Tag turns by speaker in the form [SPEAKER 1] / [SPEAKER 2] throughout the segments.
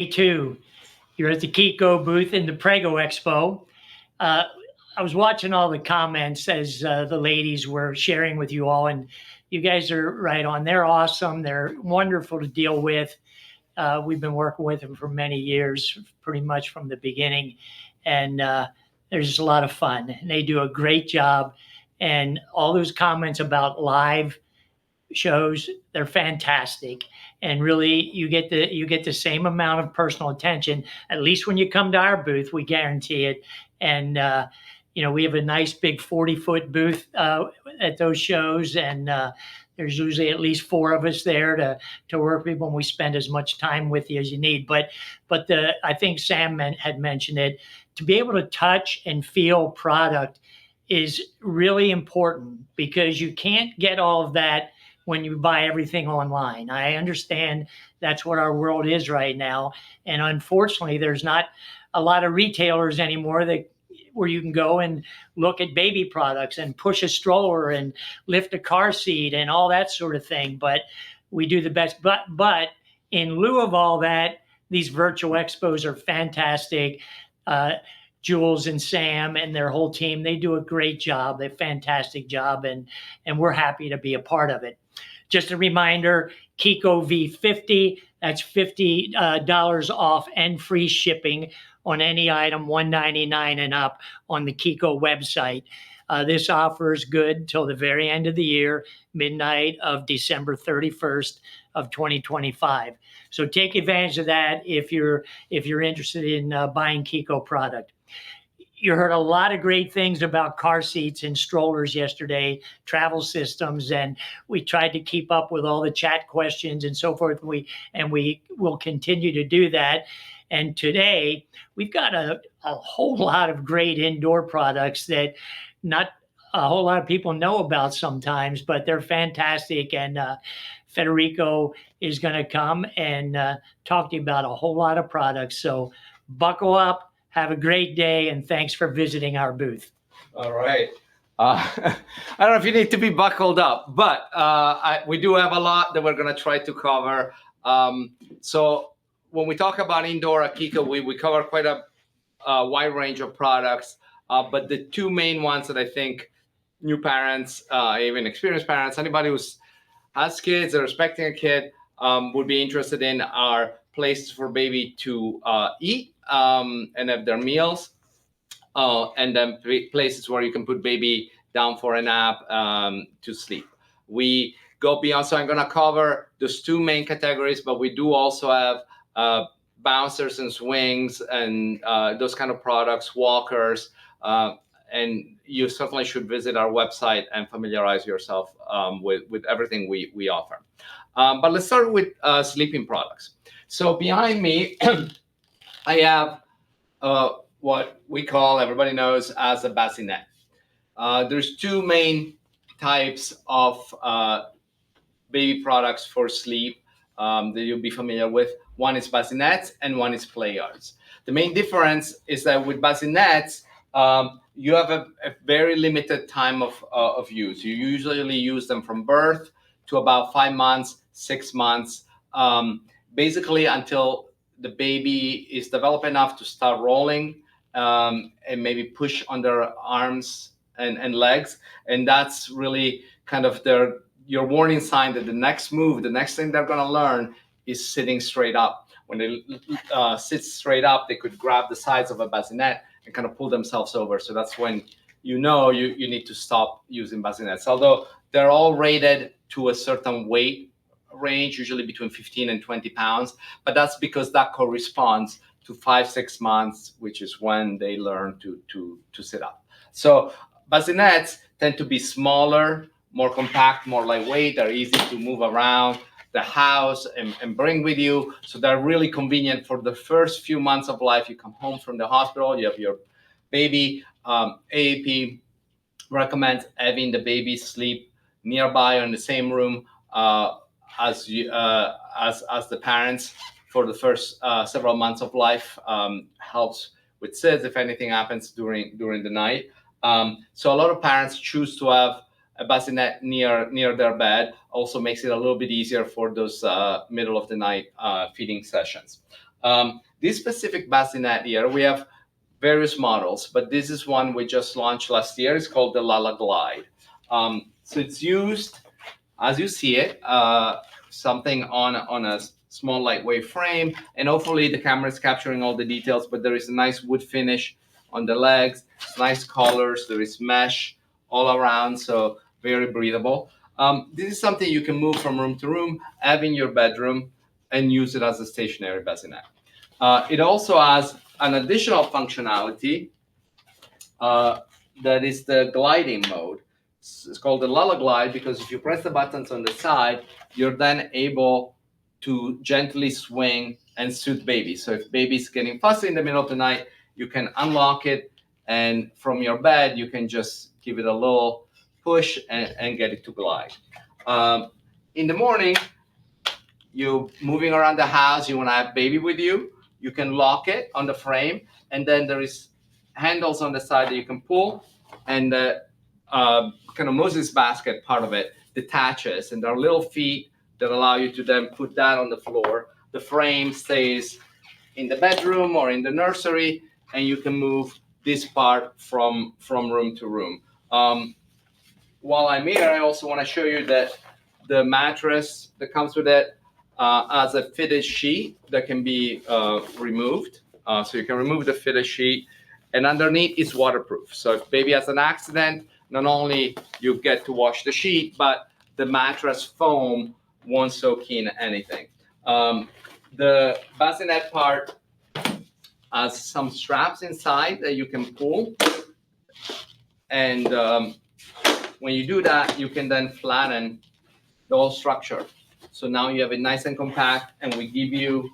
[SPEAKER 1] Two, you're at the Chicco booth in the Prego Expo. Uh, I was watching all the comments as the ladies were sharing with you all, and you guys are right on. They're awesome. They're wonderful to deal with. We've been working with them for many years, pretty much from the beginning, and there's just a lot of fun. And they do a great job. And all those comments about live shows, they're fantastic, and really you get the same amount of personal attention, at least when you come to our booth. We guarantee it. And we have a nice big 40-foot booth at those shows, and there's usually at least four of us there to work with people, and we spend as much time with you as you need. But I think Sam had mentioned it, to be able to touch and feel product is really important, because you can't get all of that when you buy everything online. I understand that's what our world is right now. And unfortunately, there's not a lot of retailers anymore that where you can go and look at baby products and push a stroller and lift a car seat and all that sort of thing. But we do the best. But in lieu of all that, these virtual expos are fantastic. Jules and Sam and their whole team, they do a great job. They're a fantastic job, and we're happy to be a part of it. Just a reminder, Chicco V50, that's $50 off and free shipping on any item $199 and up on the Chicco website. This offer is good till the very end of the year, midnight of December 31st of 2025. So take advantage of that if you're interested in buying Chicco product. You heard a lot of great things about car seats and strollers yesterday, travel systems, and we tried to keep up with all the chat questions and so forth. We will continue to do that. And today we've got a whole lot of great indoor products that not a whole lot of people know about sometimes, but they're fantastic. And Federico is going to come and talk to you about a whole lot of products. So buckle up. Have a great day, and thanks for visiting our booth.
[SPEAKER 2] All right. I don't know if you need to be buckled up, but we do have a lot that we're going to try to cover. So when we talk about indoor at Chicco, we cover quite a wide range of products, but the two main ones that I think new parents, even experienced parents, anybody who has kids or expecting a kid would be interested in are places for baby to eat and have their meals, and then places where you can put baby down for a nap to sleep. We go beyond, so I'm going to cover those two main categories, but we do also have bouncers and swings and those kind of products, walkers, and you certainly should visit our website and familiarize yourself with everything we offer. But let's start with sleeping products. So behind me, I have what we call, everybody knows, as a bassinet. There's two main types of baby products for sleep that you'll be familiar with. One is bassinets and one is play yards. The main difference is that with bassinets, you have a very limited time of use. You usually use them from birth to about 5 months, 6 months, basically until the baby is developed enough to start rolling and maybe push on their arms and legs. And that's really kind of your warning sign that the next move, the next thing they're going to learn is sitting straight up. When they sit straight up, they could grab the sides of a bassinet and kind of pull themselves over. So that's when you need to stop using bassinets. Although they're all rated to a certain weight range, usually between 15 and 20 pounds, but that's because that corresponds to 5-6 months, which is when they learn to sit up. So bassinets tend to be smaller, more compact, more lightweight. They're easy to move around the house and bring with you. So they're really convenient for the first few months of life. You come home from the hospital, you have your baby. AAP recommends having the baby sleep nearby or in the same room as the parents for the first several months of life. Helps with SIDS if anything happens during the night. So a lot of parents choose to have a bassinet near their bed. Also makes it a little bit easier for those middle of the night feeding sessions. This specific bassinet here, we have various models, but this is one we just launched last year. It's called the Lala Glide. So it's used, as you see it, something on a small lightweight frame, and hopefully the camera is capturing all the details, but there is a nice wood finish on the legs, nice colors, there is mesh all around, so very breathable. This is something you can move from room to room, have in your bedroom, and use it as a stationary bassinet. It also has an additional functionality that is the gliding mode. It's called the Lala Glide because if you press the buttons on the side, you're then able to gently swing and soothe baby. So if baby's getting fussy in the middle of the night, you can unlock it, and from your bed, you can just give it a little push and get it to glide. In the morning, you're moving around the house, you want to have baby with you, you can lock it on the frame, and then there is handles on the side that you can pull, and the kind of Moses basket part of it detaches, and there are little feet that allow you to then put that on the floor. The frame stays in the bedroom or in the nursery, and you can move this part from room to room. While I'm here, I also want to show you that the mattress that comes with it has a fitted sheet that can be removed. So you can remove the fitted sheet, and underneath it's waterproof. So if baby has an accident, not only you get to wash the sheet, but the mattress foam won't soak in anything. The bassinet part has some straps inside that you can pull, and when you do that, you can then flatten the whole structure. So now you have it nice and compact, and we give you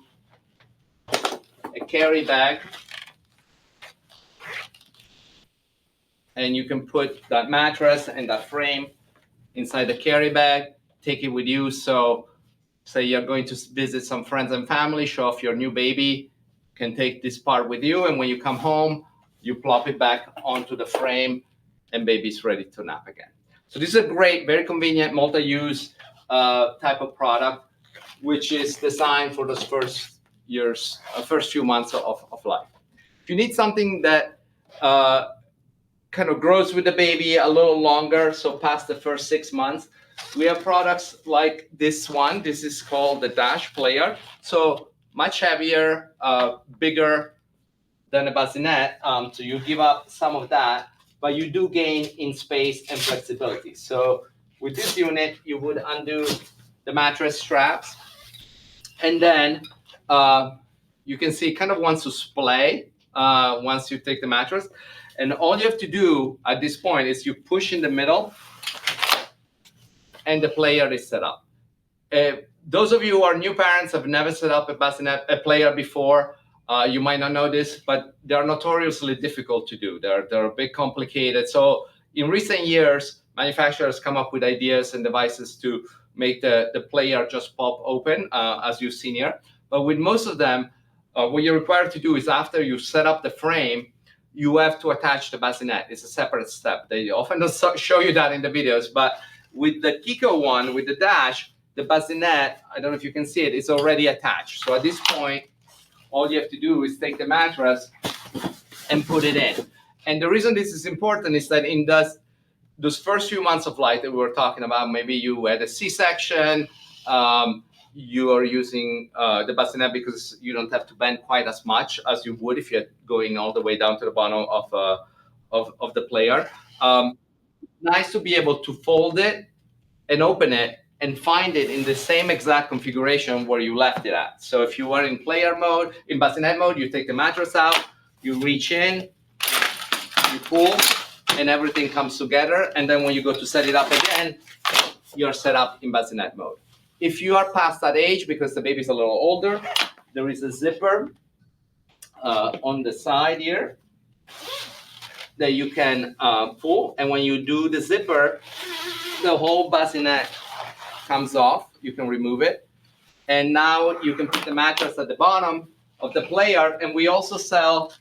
[SPEAKER 2] a carry bag, and you can put that mattress and that frame inside the carry bag, take it with you. So say you're going to visit some friends and family, show off your new baby, can take this part with you, and when you come home, you plop it back onto the frame, and baby's ready to nap again. So this is a great, very convenient, multi-use type of product, which is designed for those first few months of life. If you need something that kind of grows with the baby a little longer, so past the first 6 months, we have products like this one. This is called the Dash Player. So much heavier, bigger than a bassinet. So you give up some of that, but you do gain in space and flexibility. So with this unit, you would undo the mattress straps, and then you can see it kind of wants to splay once you take the mattress. And all you have to do at this point is you push in the middle, and the player is set up. Those of you who are new parents, have never set up a player before, you might not know this, but they're notoriously difficult to do. They're a bit complicated. So in recent years, manufacturers come up with ideas and devices to make the player just pop open, as you've seen here. But with most of them, what you're required to do is after you set up the frame, you have to attach the bassinet. It's a separate step. They often don't show you that in the videos, but with the Chicco one, with the Dash, the bassinet, I don't know if you can see it, it's already attached. So at this point, all you have to do is take the mattress and put it in. And the reason this is important is that in those first few months of life that we were talking about, maybe you had a C-section, you are using the bassinet because you don't have to bend quite as much as you would if you're going all the way down to the bottom of the player. Nice to be able to fold it and open it and find it in the same exact configuration where you left it at. So if you are in player mode, in bassinet mode, you take the mattress out, you reach in, you pull, and everything comes together. And then when you go to set it up again, you're set up in bassinet mode. If you are past that age, because the baby's a little older, there is a zipper on the side here that you can pull. And when you do the zipper, the whole bassinet comes off. You can remove it. And now you can put the mattress at the bottom of the player. And we also sell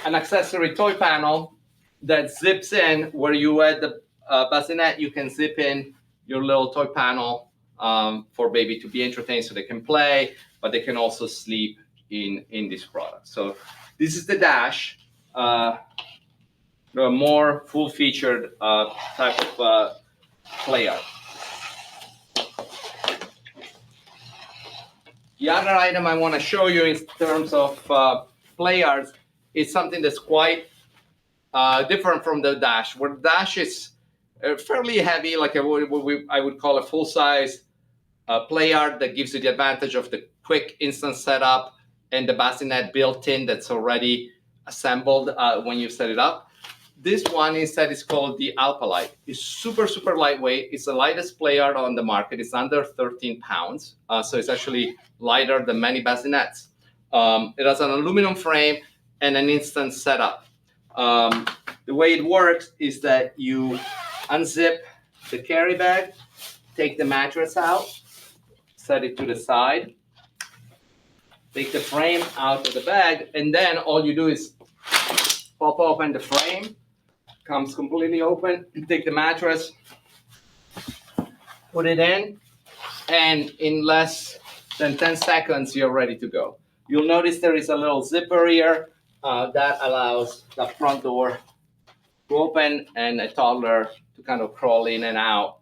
[SPEAKER 2] an accessory toy panel that zips in where you had the bassinet. You can zip in your little toy panel for baby to be entertained so they can play, but they can also sleep in this product. So this is the dash, the more full-featured type of play yard. The other item I want to show you in terms of play yards is something that's quite different from the dash. Where the dash is fairly heavy, like I would call a full-size play yard that gives you the advantage of the quick instant setup and the bassinet built in that's already assembled when you set it up. This one instead is called the Alphalite. It's super, super lightweight. It's the lightest play yard on the market. It's under 13 pounds. So it's actually lighter than many bassinets. It has an aluminum frame and an instant setup. The way it works is that you unzip the carry bag, take the mattress out, set it to the side, take the frame out of the bag, and then all you do is pop open the frame, comes completely open, take the mattress, put it in, and in less than 10 seconds, you're ready to go. You'll notice there is a little zipper here that allows the front door to open and a toddler to kind of crawl in and out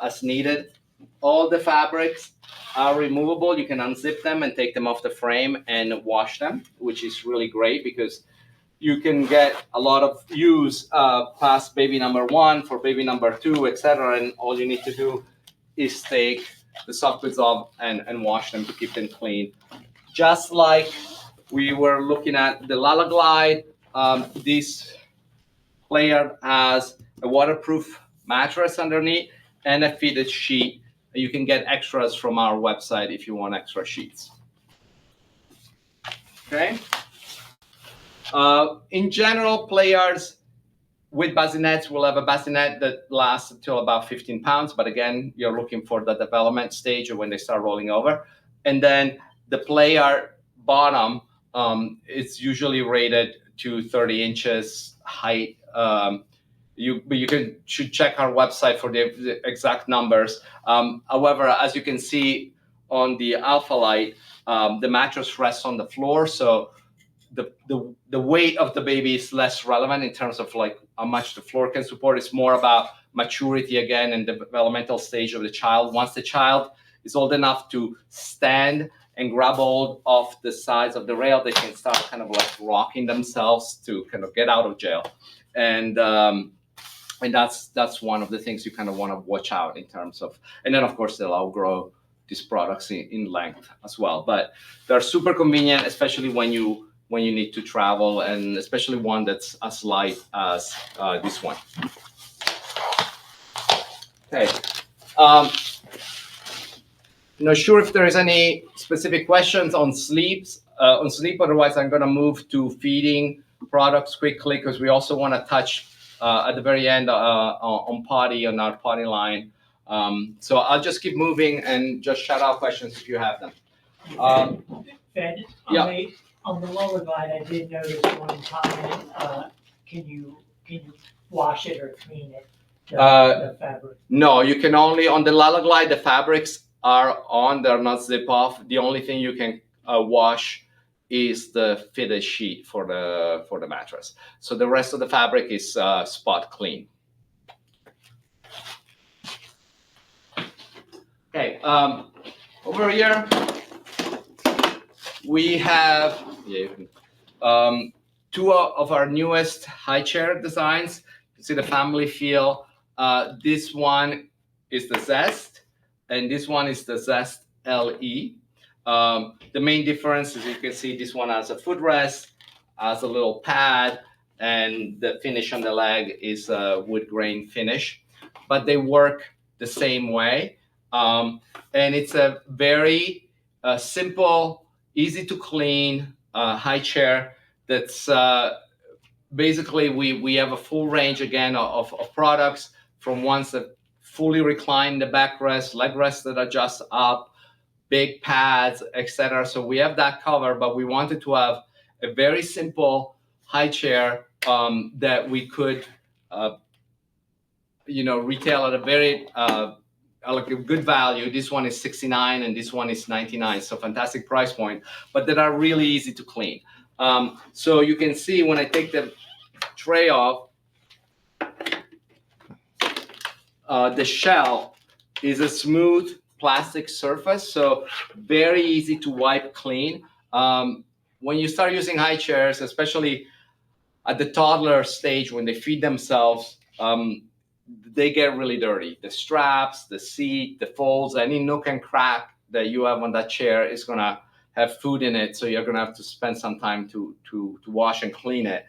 [SPEAKER 2] as needed. All the fabrics are removable. You can unzip them and take them off the frame and wash them, which is really great because you can get a lot of use past baby number 1 for baby number 2, etc. And all you need to do is take the soft goods off and wash them to keep them clean. Just like we were looking at the Lala Glide, this play yard has a waterproof mattress underneath and a fitted sheet. You can get extras from our website if you want extra sheets. Okay. In general, play yards with bassinets will have a bassinet that lasts until about 15 pounds. But again, you're looking for the development stage or when they start rolling over. And then the play yard bottom, it's usually rated to 30 inches height. You should check our website for the exact numbers. However, as you can see on the Alphalite, the mattress rests on the floor, so the weight of the baby is less relevant in terms of like how much the floor can support. It's more about maturity again and the developmental stage of the child. Once the child is old enough to stand and grab hold of the sides of the rail, they can start kind of like rocking themselves to kind of get out of jail. And that's one of the things you kind of want to watch out in terms of, and then of course they'll outgrow these products in length as well. But they're super convenient, especially when you need to travel, and especially one that's as light as this one. Okay. Not sure if there is any specific questions on sleep. Otherwise, I'm going to move to feeding products quickly because we also want to touch at the very end on our potty line. So I'll just keep moving and just shout out questions if you have them.
[SPEAKER 1] Fed, on the lower glide, I did notice one comment. Can you wash it or clean it? The fabric.
[SPEAKER 2] No, you can only on the Lala Glide. The fabrics are on; they're not zip off. The only thing you can wash is the fitted sheet for the mattress. So the rest of the fabric is spot clean. Okay, over here we have two of our newest high chair designs. You can see the family feel. This one is the Zest, and this one is the Zest LE. The main difference is you can see this one has a footrest, has a little pad, and the finish on the leg is a wood grain finish, but they work the same way. And it's a very simple, easy to clean high chair that's basically we have a full range again of products, from ones that fully recline the backrest, leg rests that adjust up, big pads, etc. So we have that covered, but we wanted to have a very simple high chair that we could retail at a very like a good value. This one is 69 and this one is 99, so fantastic price point, but that are really easy to clean. So you can see when I take the tray off, the shell is a smooth plastic surface, so very easy to wipe clean. When you start using high chairs, especially at the toddler stage when they feed themselves, they get really dirty. The straps, the seat, the folds, any nook and crack that you have on that chair is gonna have food in it, so you're gonna have to spend some time to wash and clean it.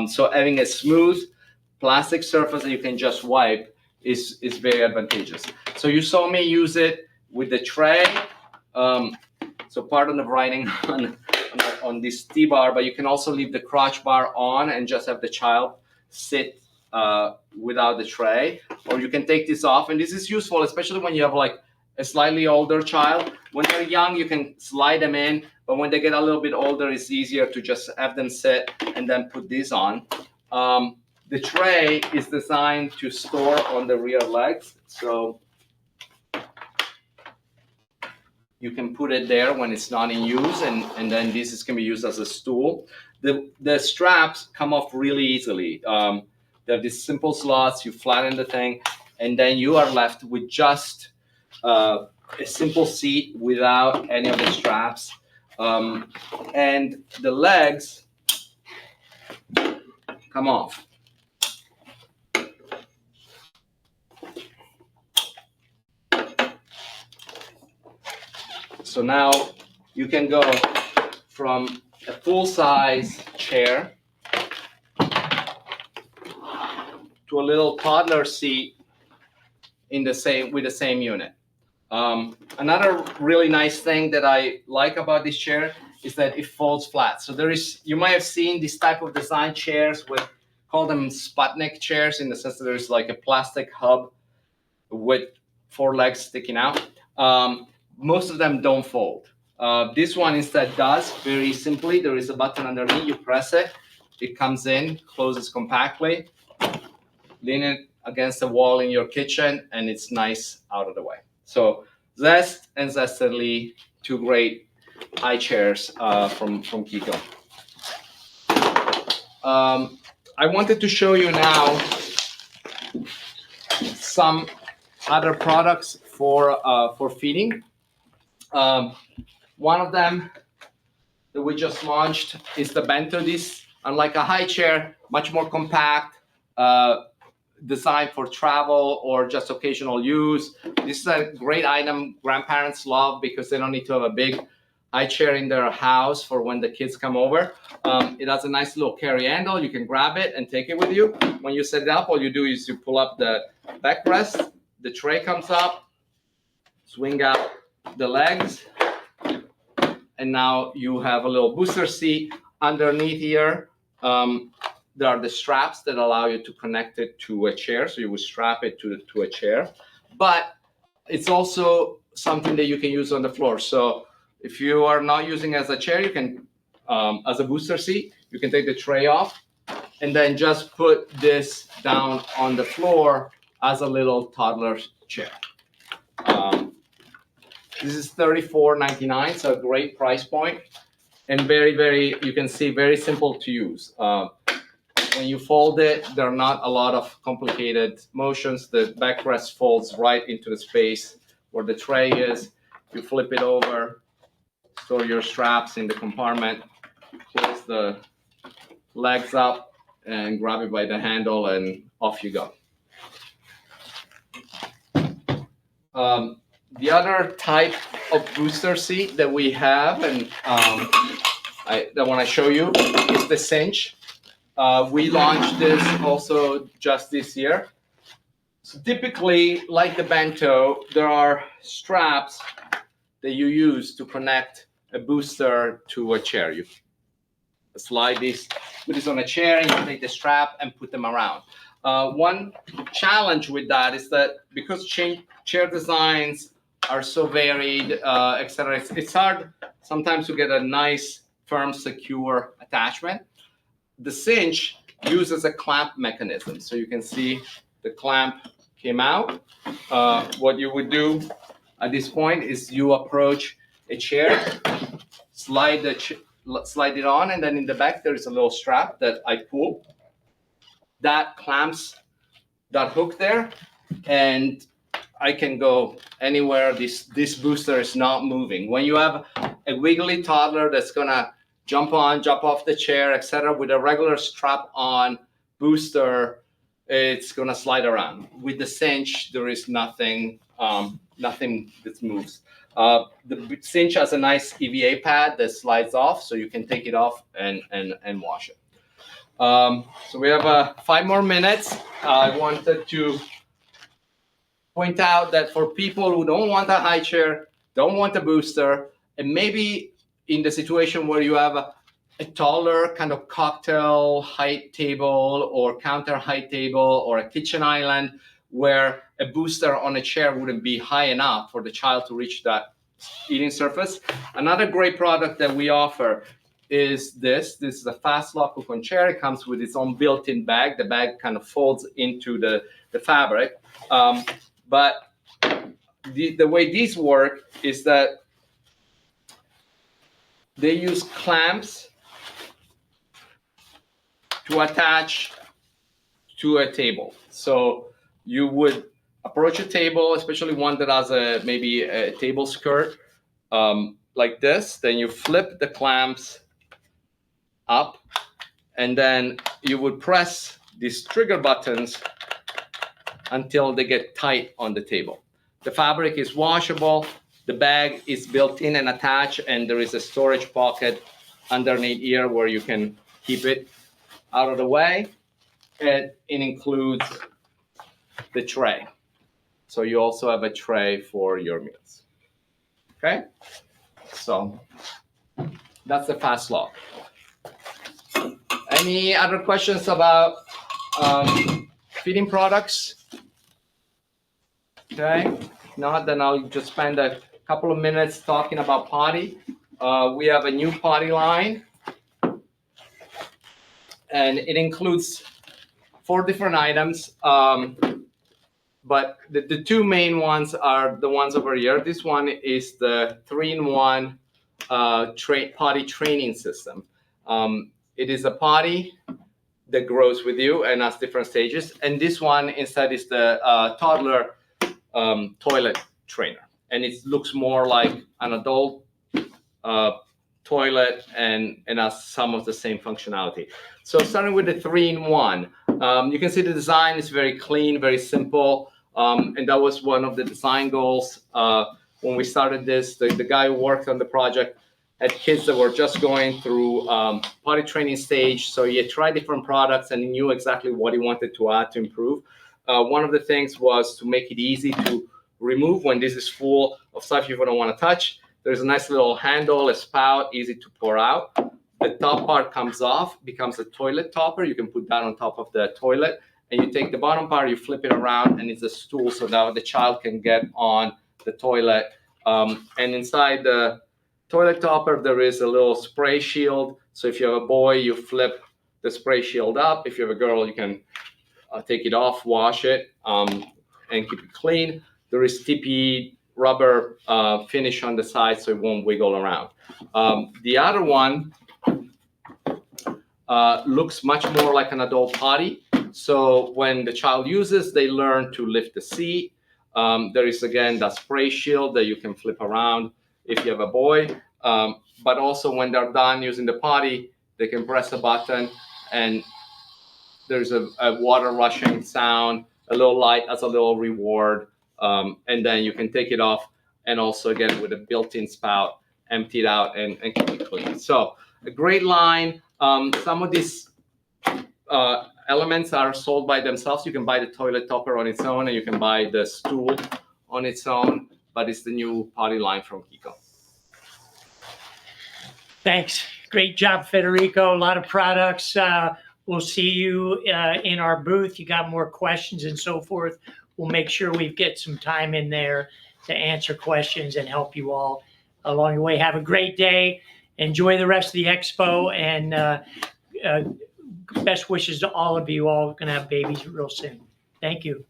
[SPEAKER 2] So having a smooth plastic surface that you can just wipe is very advantageous. So you saw me use it with the tray. So pardon the writing on this T-bar, but you can also leave the crotch bar on and just have the child sit without the tray, or you can take this off. And this is useful, especially when you have like a slightly older child. When they're young, you can slide them in, but when they get a little bit older, it's easier to just have them sit and then put this on. The tray is designed to store on the rear legs, so you can put it there when it's not in use, and then this can be used as a stool. The straps come off really easily. They have these simple slots, you flatten the thing, and then you are left with just a simple seat without any of the straps. And the legs come off. So now you can go from a full-size chair to a little toddler seat with the same unit. Another really nice thing that I like about this chair is that it folds flat. So you might have seen this type of design chairs call them Sputnik chairs, in the sense that there's like a plastic hub with 4 legs sticking out. Most of them don't fold. This one instead does, very simply. There is a button underneath, you press it, it comes in, closes compactly, lean it against the wall in your kitchen, and it's nice out of the way. So Zest and Zestedly, 2 great high chairs from Chicco. I wanted to show you now some other products for feeding. One of them that we just launched is the bento. This, unlike a high chair, much more compact, designed for travel or just occasional use. This is a great item grandparents love because they don't need to have a big high chair in their house for when the kids come over. It has a nice little carry handle. You can grab it and take it with you. When you set it up, all you do is you pull up the backrest, the tray comes up, swing out the legs, and now you have a little booster seat underneath here. There are the straps that allow you to connect it to a chair, so you would strap it to a chair. But it's also something that you can use on the floor. So if you are not using it as a chair, you can, as a booster seat, you can take the tray off and then just put this down on the floor as a little toddler chair. This is $34.99, so a great price point, and very, you can see, very simple to use. When you fold it, there are not a lot of complicated motions. The backrest folds right into the space where the tray is. You flip it over, store your straps in the compartment, close the legs up, and grab it by the handle, and off you go. The other type of booster seat that we have, and I want to show you, is the cinch. We launched this also just this year. So typically, like the bento, there are straps that you use to connect a booster to a chair. You slide this, put this on a chair, and you take the strap and put them around. One challenge with that is that because chair designs are so varied, etc., it's hard sometimes to get a nice, firm, secure attachment. The cinch uses a clamp mechanism. So you can see the clamp came out, what you would do at this point is you approach a chair, slide it on, and then in the back there is a little strap that I pull. That clamps that hook there, and I can go anywhere. This booster is not moving. When you have a wiggly toddler that's gonna jump on, jump off the chair, etc., with a regular strap-on booster, it's gonna slide around. With the cinch, there is nothing that moves. The cinch has a nice EVA pad that slides off, so you can take it off and wash it. So we have 5 more minutes. I wanted to point out that for people who don't want a high chair, don't want a booster, and maybe in the situation where you have a taller kind of cocktail height table or counter height table or a kitchen island where a booster on a chair wouldn't be high enough for the child to reach that eating surface. Another great product that we offer is this. This is a fast lock hook on chair. It comes with its own built-in bag. The bag kind of folds into the fabric. But the way these work is that they use clamps to attach to a table. So you would approach a table, especially one that has maybe a table skirt like this. Then you flip the clamps up, and then you would press these trigger buttons until they get tight on the table. The fabric is washable. The bag is built in and attached, and there is a storage pocket underneath here where you can keep it out of the way. And it includes the tray. So you also have a tray for your meals. Okay? So that's the fast lock. Any other questions about feeding products? Okay, if not, then I'll just spend a couple of minutes talking about potty. We have a new potty line, and it includes 4 different items. But the 2 main ones are the ones over here. This one is the 3-in-1 potty training system. It is a potty that grows with you and has different stages. And this one instead is the toddler toilet trainer. And it looks more like an adult toilet and has some of the same functionality. So starting with the 3-in-1, you can see the design is very clean, very simple. And that was one of the design goals when we started this. The guy who worked on the project had kids that were just going through potty training stage. So he had tried different products and he knew exactly what he wanted to add to improve. One of the things was to make it easy to remove when this is full of stuff you don't want to touch. There's a nice little handle, a spout, easy to pour out. The top part comes off, becomes a toilet topper. You can put that on top of the toilet. And you take the bottom part, you flip it around, and it's a stool so that the child can get on the toilet. And inside the toilet topper, there is a little spray shield. So if you have a boy, you flip the spray shield up. If you have a girl, you can take it off, wash it, and keep it clean. There is TPE rubber finish on the side so it won't wiggle around. The other one looks much more like an adult potty. So when the child uses, they learn to lift the seat. There is, again, that spray shield that you can flip around if you have a boy. But also when they're done using the potty, they can press a button and there's a water rushing sound, a little light as a little reward. And then you can take it off and also, again, with a built-in spout, empty it out and keep it clean. So a great line. Some of these elements are sold by themselves. You can buy the toilet topper on its own, and you can buy the stool on its own, but it's the new potty line from Chicco.
[SPEAKER 1] Thanks. Great job, Federico. A lot of products. We'll see you in our booth. You got more questions and so forth. We'll make sure we get some time in there to answer questions and help you all along the way. Have a great day. Enjoy the rest of the expo, and best wishes to all of you. All going to have babies real soon. Thank you.